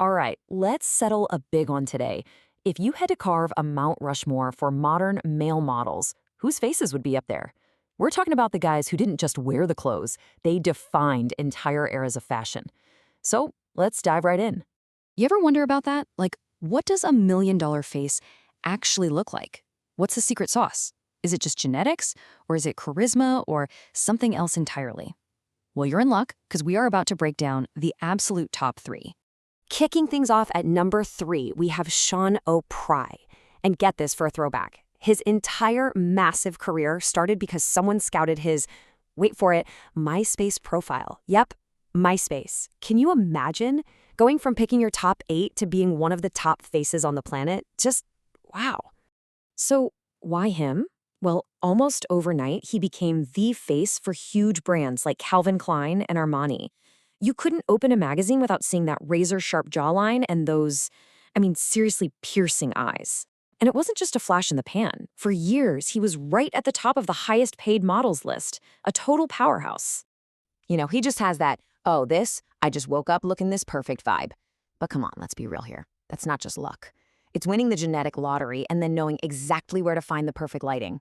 All right, let's settle a big one today. If you had to carve a Mount Rushmore for modern male models, whose faces would be up there? We're talking about the guys who didn't just wear the clothes, they defined entire eras of fashion. So let's dive right in. You ever wonder about that? Like, what does $1 million face actually look like? What's the secret sauce? Is it just genetics, or is it charisma, or something else entirely? Well, you're in luck, because we are about to break down the absolute top three. Kicking things off at number 3, we have Sean O'Pry. And get this for a throwback. His entire massive career started because someone scouted his, wait for it, MySpace profile. Yep, MySpace. Can you imagine going from picking your top 8 to being one of the top faces on the planet? Just wow. So, why him? Well, almost overnight, he became the face for huge brands like Calvin Klein and Armani. You couldn't open a magazine without seeing that razor-sharp jawline and those, seriously piercing eyes. And it wasn't just a flash in the pan. For years, he was right at the top of the highest paid models list, a total powerhouse. He just has that, oh, I just woke up looking this perfect vibe. But come on, let's be real here. That's not just luck. It's winning the genetic lottery and then knowing exactly where to find the perfect lighting.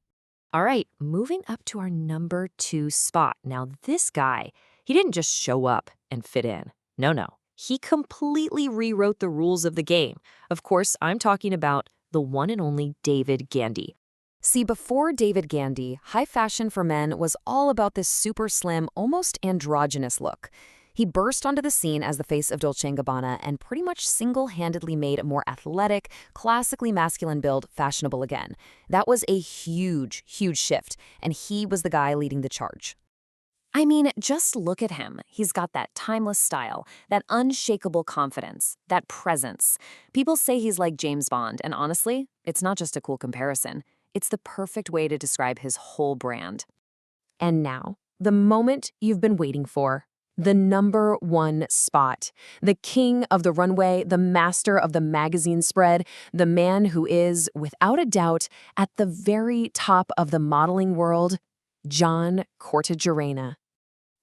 All right, moving up to our number 2 spot. Now, this guy, he didn't just show up and fit in. No. He completely rewrote the rules of the game. Of course, I'm talking about the one and only David Gandy. See, before David Gandy, high fashion for men was all about this super slim, almost androgynous look. He burst onto the scene as the face of Dolce & Gabbana and pretty much single-handedly made a more athletic, classically masculine build fashionable again. That was a huge, huge shift, and he was the guy leading the charge. Just look at him. He's got that timeless style, that unshakable confidence, that presence. People say he's like James Bond, and honestly, it's not just a cool comparison. It's the perfect way to describe his whole brand. And now, the moment you've been waiting for. The number 1 spot. The king of the runway, the master of the magazine spread, the man who is, without a doubt, at the very top of the modeling world, John Cortajarena.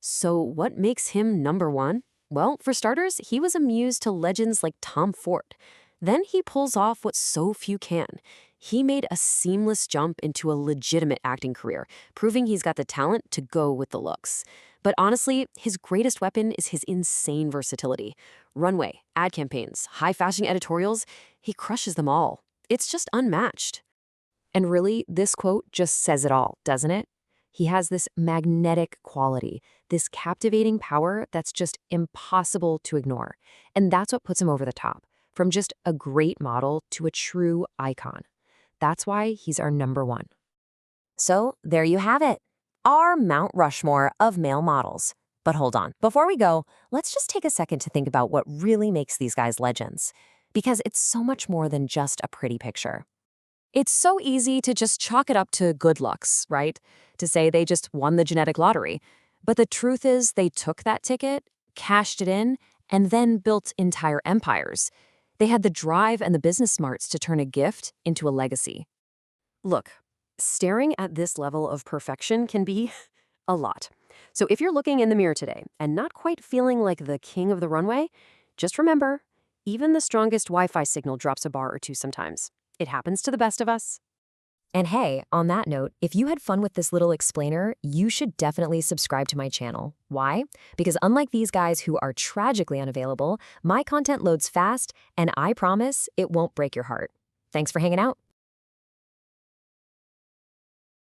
So what makes him number 1? Well, for starters, he was a muse to legends like Tom Ford. Then he pulls off what so few can. He made a seamless jump into a legitimate acting career, proving he's got the talent to go with the looks. But honestly, his greatest weapon is his insane versatility. Runway, ad campaigns, high fashion editorials, he crushes them all. It's just unmatched. And really, this quote just says it all, doesn't it? He has this magnetic quality, this captivating power that's just impossible to ignore. And that's what puts him over the top, from just a great model to a true icon. That's why he's our number 1. So there you have it, our Mount Rushmore of male models. But hold on, before we go, let's just take a second to think about what really makes these guys legends. Because it's so much more than just a pretty picture. It's so easy to just chalk it up to good looks, right? To say they just won the genetic lottery. But the truth is they took that ticket, cashed it in, and then built entire empires. They had the drive and the business smarts to turn a gift into a legacy. Look, staring at this level of perfection can be a lot. So if you're looking in the mirror today and not quite feeling like the king of the runway, just remember, even the strongest Wi-Fi signal drops a bar or two sometimes. It happens to the best of us. And hey, on that note, if you had fun with this little explainer, you should definitely subscribe to my channel. Why? Because unlike these guys who are tragically unavailable, my content loads fast, and I promise it won't break your heart. Thanks for hanging out.